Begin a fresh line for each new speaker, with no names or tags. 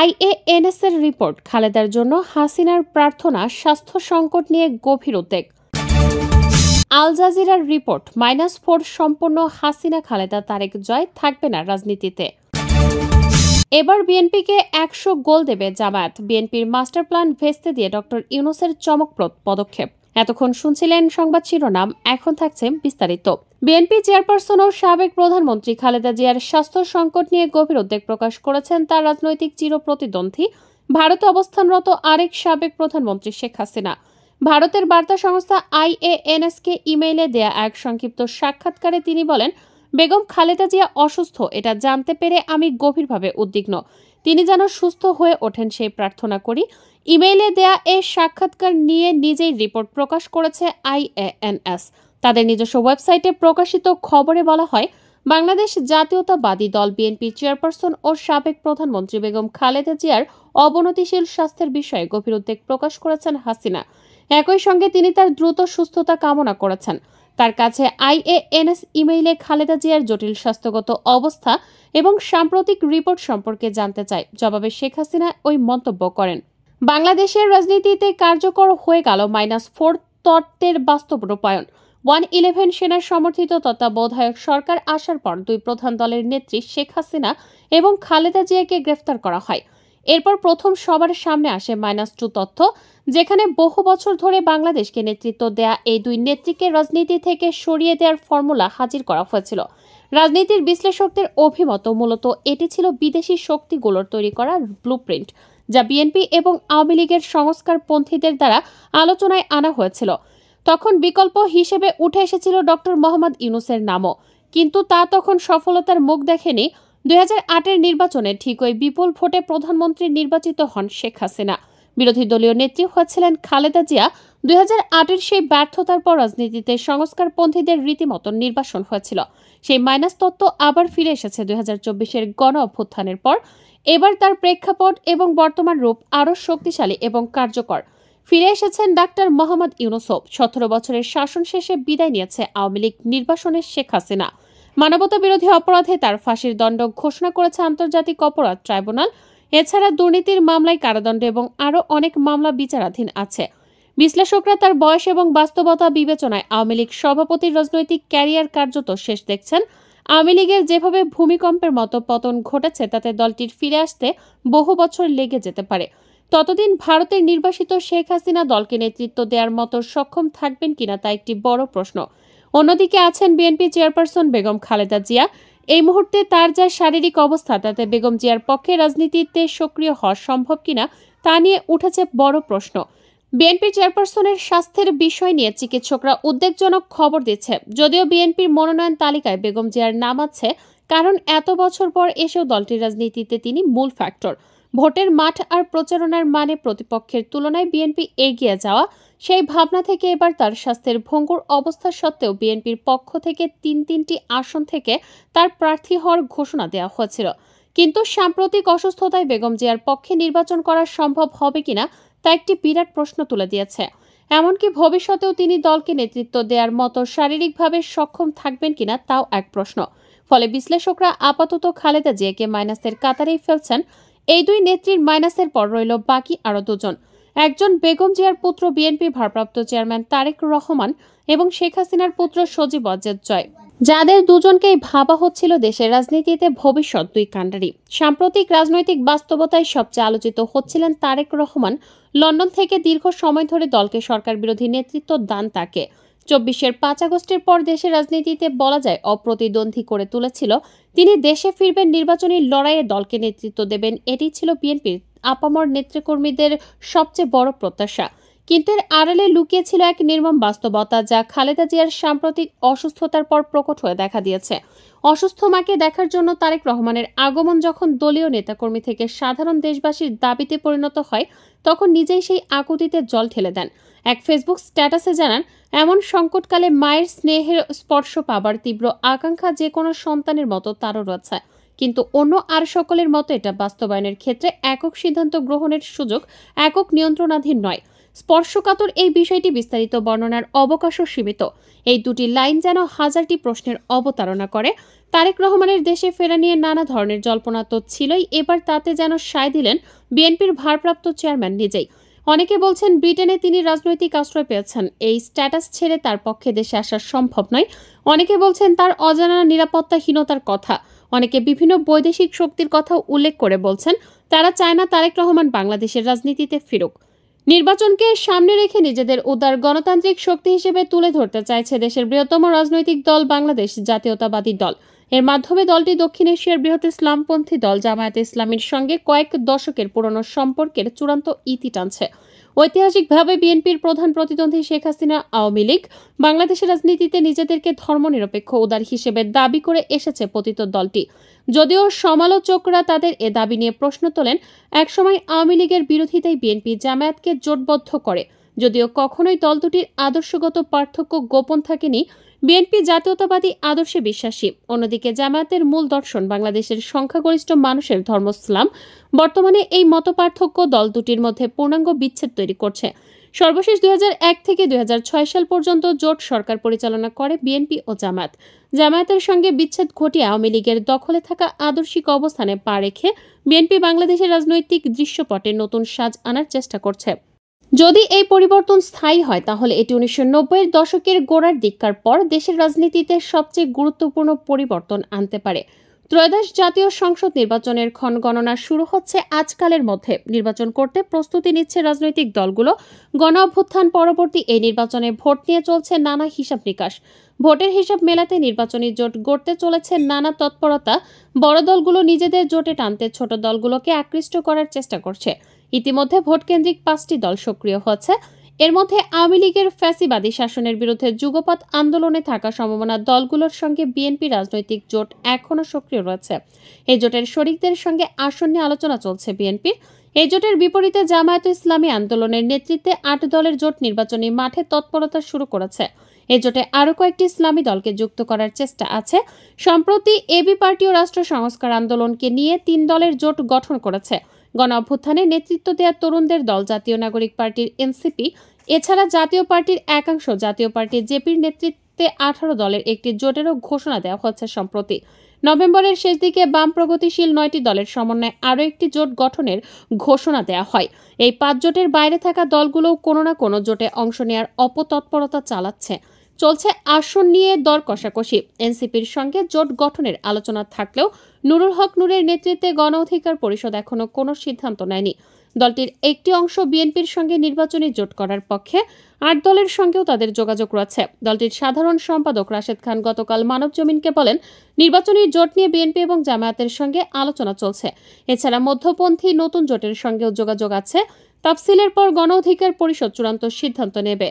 IANS এর report, খালেদার জন্য হাসিনার প্রার্থনা, স্বাস্থ্য সংকট নিয়ে গভীর উদ্বেগ। আল জাজিরার রিপোর্ট, -4 সম্পন্ন হাসিনা খালেদা তারেক জয়, থাকবে না রাজনীতিতে। এবার বিএনপিকে 100 গোল দেবে জামায়াত, বিএনপির মাস্টার প্ল্যান ভেস্তে দিয়ে ডক্টর ইউনূসের চমকপ্রদ পদক্ষেপ। এতক্ষণ শুনছিলেন সংবাদ শিরোনাম, এখন থাকছে বিস্তারিত। বিএনপি চেয়ারপারসন ও সাবেক প্রধানমন্ত্রী খালেদা জিয়ার স্বাস্থ্য সংকট নিয়ে গভীর উদ্বেগ প্রকাশ করেছেন তার রাজনৈতিক চিরপ্রতিদ্বন্দ্বী, ভারতে অবস্থানরত আরেক সাবেক প্রধানমন্ত্রী শেখ হাসিনা। ভারতের বার্তা সংস্থা IANS-কে ইমেইলে দেয়া এক সংক্ষিপ্ত সাক্ষাৎকারে তিনি বলেন, বেগম খালেদা জিয়া অসুস্থ, এটা জানতে পেরে আমি গভীরভাবে উদ্বিগ্ন। তিনি যেন সুস্থ হয়ে ওঠেন সেই প্রার্থনা করি। ইমেইলে দেয়া এই সাক্ষাৎকার নিয়ে নিজেই রিপোর্ট প্রকাশ করেছে IANS। তাদের নিজস্ব ওয়েবসাইটে প্রকাশিত খবরে বলা হয়, বাংলাদেশ জাতীয়তাবাদী দল বিএনপি চেয়ারপারসন ও সাবেক প্রধানমন্ত্রী বেগম খালেদা জিয়ার অবনতিশীল স্বাস্থ্যের বিষয়ে গভীর উদ্বেগ প্রকাশ করেছেন হাসিনা। একই সঙ্গে তিনি তার দ্রুত সুস্থতা কামনা করেছেন। তার কাছে IANS ইমেইলে খালেদা জিয়ার জটিল স্বাস্থ্যগত অবস্থা এবং সাম্প্রতিক রিপোর্ট সম্পর্কে জানতে চায়। জবাবে শেখ হাসিনা ওই মন্তব্য করেন, বাংলাদেশের রাজনীতিতে কার্যকর হয়ে গেল -4 তত্ত্বের বাস্তব রূপায়ণ। 111 সেনার সমর্থিত তত্ত্বাবধায়ক সরকার আসার পর দুই প্রধান দলের নেত্রী শেখ হাসিনা এবং খালেদা জিয়াকে গ্রেফতার করা হয়। এরপর প্রথম সবার সামনে আসে -2 তথ্য, যেখানে বহু বছর ধরে বাংলাদেশকে নেতৃত্ব দেয়া এই দুই নেত্রীকে রাজনীতি থেকে সরিয়ে দেওয়ার ফর্মুলা হাজির করা হয়েছিল। রাজনীতির বিশ্লেষকদের অভিমত, মূলত এটি ছিল বিদেশি শক্তিগুলোর তৈরি করা ব্লুপ্রিন্ট, যা বিএনপি এবং আওয়ামী লীগের সংস্কারপন্থীদের দ্বারা আলোচনায় আনা হয়েছিল। তখন বিকল্প হিসেবে উঠে এসেছিল ডক্টর মোহাম্মদ ইউনূসের নামও, কিন্তু তা তখন সফলতার মুখ দেখেনি। 2008-এর নির্বাচনে ঠিক ওই বিপুল ভোটে প্রধানমন্ত্রী নির্বাচিত হন শেখ হাসিনা। বিরোধী দলীয় নেত্রী হচ্ছিলেন খালেদা জিয়া। 2008-এর সেই ব্যর্থতার পর রাজনীতিতে সংস্কারপন্থীদের রীতিমতো নির্বাসন হয়েছিল। সেই মাইনাস তত্ত্ব আবার ফিরে এসেছে 2024-এর গণ অভ্যুত্থানের পর। এবার তার প্রেক্ষাপট এবং বর্তমান রূপ আরও শক্তিশালী এবং কার্যকর। ফিরে এসেছেন ডাক্তার মোহাম্মদ ইউনূসও। 17 বছরের শাসন শেষে বিদায় নিয়েছে আওয়ামী লীগ নির্বাসনের শেখ হাসিনা। মানবতা বিরোধী অপরাধে তার ফাঁসির দণ্ড ঘোষণা করেছে আন্তর্জাতিক অপরাধ ট্রাইব্যুনাল। এছাড়া দুর্নীতির মামলায় কারাদণ্ড এবং আরও অনেক মামলা বিচারাধীন আছে। বিশ্লেষকরা তার বয়স এবং বাস্তবতা বিবেচনায় আওয়ামী লীগ সভাপতির রাজনৈতিক ক্যারিয়ার কার্যত শেষ দেখছেন। আওয়ামী লীগের যেভাবে ভূমিকম্পের মতো পতন ঘটেছে, তাতে দলটির ফিরে আসতে বহু বছর লেগে যেতে পারে। ততদিন ভারতের নির্বাসিত শেখ হাসিনা দলকে নেতৃত্ব দেওয়ার মতো সক্ষম থাকবেন কিনা তা একটি বড় প্রশ্ন। অন্যদিকে আছেন বিএনপি চেয়ারপারসন বেগম খালেদা জিয়া। এই মুহূর্তে তার যা শারীরিক অবস্থা, তাতে বেগম জিয়ার পক্ষে রাজনীতিতে সক্রিয় হওয়া সম্ভব কিনা তা নিয়ে উঠেছে বড় প্রশ্ন। বিএনপি চেয়ারপারসনের স্বাস্থ্যের বিষয় নিয়ে চিকিৎসকরা উদ্বেগজনক খবর দিচ্ছে। যদিও বিএনপির মনোনয়ন তালিকায় বেগম জিয়ার নাম আছে, কারণ এত বছর পর এসেও দলটির রাজনীতিতে তিনি মূল ফ্যাক্টর। ভোটের মাঠ আর প্রচারণার মানে প্রতিপক্ষের তুলনায় বিএনপি এগিয়ে যাওয়া, সেই ভাবনা থেকে এবার তার স্বাস্থ্যের ভঙ্গুর অবস্থা সত্ত্বেও বিএনপির পক্ষ থেকে তিনটি আসন থেকে তার প্রার্থী হওয়ার ঘোষণা দেওয়া হয়েছিল। কিন্তু সাম্প্রতিক অসুস্থতায় বেগম জিয়ার পক্ষে নির্বাচন করা সম্ভব হবে কিনা তা একটি বিরাট প্রশ্ন তুলে দিয়েছে। এমনকি ভবিষ্যতেও তিনি দলকে নেতৃত্ব দেওয়ার মতো শারীরিকভাবে সক্ষম থাকবেন কিনা তাও এক প্রশ্ন। ফলে বিশ্লেষকরা আপাতত খালেদা জিয়াকে মাইনাসের কাতারেই ফেলছেন। এই দুই নেত্রীর মাইনাসের পর রইল বাকি আরও দুজন। একজন বেগম জিয়ার পুত্র বিএনপির ভারপ্রাপ্ত চেয়ারম্যান তারেক রহমান এবং শেখ হাসিনার পুত্র সজীব ওয়াজেদ জয়, যাদের দুজনকেই ভাবা হচ্ছিল দেশের রাজনীতিতে ভবিষ্যৎ দুই কাণ্ডারি। সাম্প্রতিক রাজনৈতিক বাস্তবতায় সবচেয়ে আলোচিত হচ্ছিলেন তারেক রহমান। লন্ডন থেকে দীর্ঘ সময় ধরে দলকে সরকার বিরোধী নেতৃত্ব দান তাকে। 24-এর 5 আগস্টের পর দেশের রাজনীতিতে বলা যায় অপ্রতিদ্বন্দ্বী করে তুলেছিল। তিনি দেশে ফিরবেন, নির্বাচনী লড়াইয়ে দলকে নেতৃত্ব দেবেন, এটি ছিল বিএনপির আপামর নেতৃকর্মীদের সবচেয়ে বড় প্রত্যাশা। কিন্তু এর আড়ালে লুকিয়ে ছিল এক নির্মম বাস্তবতা, যা খালেদা জিয়ার সাম্প্রতিক অসুস্থতার পর প্রকট হয়ে দেখা দিয়েছে। অসুস্থ মাকে দেখার জন্য তারেক রহমানের আগমন যখন দলীয় নেতাকর্মী থেকে সাধারণ দেশবাসীর দাবিতে পরিণত হয়, তখন নিজেই সেই আকুতিতে জল ঢেলে দেন। এক ফেসবুক স্ট্যাটাসে জানান, এমন সংকটকালে মায়ের স্নেহের স্পর্শ পাবার তীব্র আকাঙ্ক্ষা যে কোনো সন্তানের মতো তারও রয়েছে। কিন্তু অন্য আর সকলের মতো এটা বাস্তবায়নের ক্ষেত্রে একক সিদ্ধান্ত গ্রহণের সুযোগ একক নিয়ন্ত্রণাধীন নয়। স্পর্শকাতর এই বিষয়টি বিস্তারিত বর্ণনার অবকাশও সীমিত। এই দুটি লাইন যেন হাজারটি প্রশ্নের অবতারণা করে। তারেক রহমানের দেশে ফেরা নিয়ে নানা ধরনের জল্পনা তো ছিলই, এবার তাতে যেন সায় দিলেন বিএনপির ভারপ্রাপ্ত চেয়ারম্যান নিজেই। অনেকে বলছেন ব্রিটেনে তিনি রাজনৈতিক আশ্রয় পেয়েছেন, এই স্ট্যাটাস ছেড়ে তার পক্ষে দেশে আসা সম্ভব নয়। অনেকে বলছেন তার অজানা নিরাপত্তাহীনতার কথা। অনেকে বিভিন্ন বৈদেশিক শক্তির কথা উল্লেখ করে বলছেন তারা চায় না তারেক রহমান বাংলাদেশের রাজনীতিতে ফিরুক। নির্বাচনকে সামনে রেখে নিজেদের উদার গণতান্ত্রিক শক্তি হিসেবে তুলে ধরতে চাইছে দেশের বৃহত্তম রাজনৈতিক দল বাংলাদেশ জাতীয়তাবাদী দল। এর মাধ্যমে দলটি দক্ষিণ এশিয়ার বৃহৎ ইসলামপন্থী দল জামায়াতে ইসলামীর সঙ্গে কয়েক দশকের পুরনো সম্পর্কের চূড়ান্ত ইতি টানছে। ঐতিহাসিকভাবে বিএনপির প্রধান প্রতিদ্বন্দ্বী শেখ হাসিনা আওয়ামী লীগ বাংলাদেশের রাজনীতিতে নিজেদেরকে ধর্মনিরপেক্ষ উদার হিসেবে দাবি করে এসেছে পতিত দলটি। যদিও সমালোচকরা তাদের এ দাবি নিয়ে প্রশ্ন তোলেন, একসময় আওয়ামী লীগের বিরোধিতায় বিএনপি জামায়াতকে জোটবদ্ধ করে। যদিও কখনোই দল দুটির আদর্শগত পার্থক্য গোপন থাকেনি। বিএনপি জাতীয়তাবাদী আদর্শে বিশ্বাসী, অন্যদিকে জামায়াতের মূল দর্শন বাংলাদেশের সংখ্যাগরিষ্ঠ মানুষের ধর্ম ইসলাম। বর্তমানে এই মতপার্থক্য দল দুটির মধ্যে পূর্ণাঙ্গ বিচ্ছেদ তৈরি করছে। সর্বশেষ 2001 থেকে 2006 সাল পর্যন্ত জোট সরকার পরিচালনা করে বিএনপি ও জামায়াত। জামায়াতের সঙ্গে বিচ্ছেদ ঘটিয়ে আওয়ামী লীগের দখলে থাকা আদর্শিক অবস্থানে পা রেখে বিএনপি বাংলাদেশের রাজনৈতিক দৃশ্যপটে নতুন সাজ আনার চেষ্টা করছে। যদি এই পরিবর্তন স্থায়ী হয় তাহলে এটি 1990-এর দশকের গোড়ার দিককার পর দেশের রাজনীতিতে সবচেয়ে গুরুত্বপূর্ণ পরিবর্তন আনতে পারে। ত্রয়োদশ জাতীয় সংসদ নির্বাচনের ক্ষণগণনা শুরু হচ্ছে আজকালের মধ্যে। নির্বাচন করতে প্রস্তুতি নিচ্ছে রাজনৈতিক দলগুলো। গণ অভ্যুত্থান পরবর্তী এই নির্বাচনে ভোট নিয়ে চলছে নানা হিসাব নিকাশ। ভোটের হিসাব মেলাতে নির্বাচনী জোট গড়তে চলেছে নানা তৎপরতা। বড় দলগুলো নিজেদের জোটে টানতে ছোট দলগুলোকে আকৃষ্ট করার চেষ্টা করছে। ইতিমধ্যে ভোটকেন্দ্রিক 5টি দল সক্রিয় হচ্ছে। এর মধ্যে আওয়ামী লীগের ফ্যাসিবাদী শাসনের বিরুদ্ধে যুগপৎ আন্দোলনে থাকা সমমনা দলগুলোর সঙ্গে বিএনপি রাজনৈতিক জোট এখনও সক্রিয় রয়েছে। এই জোটের শরিকদের সঙ্গে আসন্ন আলোচনা চলছে বিএনপির। এই জোটের বিপরীতে জামায়াত ইসলামী আন্দোলনের নেতৃত্বে 8 দলের জোট নির্বাচনী মাঠে তৎপরতা শুরু করেছে। এই জোটে আরও কয়েকটি ইসলামী দলকে যুক্ত করার চেষ্টা আছে। সম্প্রতি এবি পার্টিও রাষ্ট্র সংস্কার আন্দোলনকে নিয়ে 3 দলের জোট গঠন করেছে। গণ অভ্যুত্থানে নেতৃত্ব দেওয়া তরুণদের দল জাতীয় নাগরিক পার্টির এনসিপি, এছাড়া জাতীয় পার্টির একাংশ জাতীয় পার্টি জেপির নেতৃত্বে 18 দলের একটি জোটেরও ঘোষণা দেওয়া হচ্ছে সম্প্রতি। নভেম্বরের শেষ দিকে বাম প্রগতিশীল 9টি দলের সমন্বয়ে আরও একটি জোট গঠনের ঘোষণা দেওয়া হয়। এই 5 জোটের বাইরে থাকা দলগুলোও কোনো না কোনো জোটে অংশ নেওয়ার অপতৎপরতা চালাচ্ছে। চলছে আসন নিয়ে দর কষাকষি। এনসিপির সঙ্গে জোট গঠনের আলোচনা থাকলেও নুরুল হক নূরের নেতৃত্বে গণ অধিকার পরিষদ এখনো কোনো সিদ্ধান্ত নেয়নি। দলটির একটি অংশ বিএনপির সঙ্গে নির্বাচনী জোট করার পক্ষে, 8 দলের সঙ্গেও তাদের যোগাযোগ রয়েছে। দলটির সাধারণ সম্পাদক রাশেদ খান গতকাল মানবজমিনকে বলেন, নির্বাচনী জোট নিয়ে বিএনপি এবং জামায়াতের সঙ্গে আলোচনা চলছে। এছাড়া মধ্যপন্থী নতুন জোটের সঙ্গেও যোগাযোগ আছে। তাফসিলের পর গণ অধিকার পরিষদ চূড়ান্ত সিদ্ধান্ত নেবে।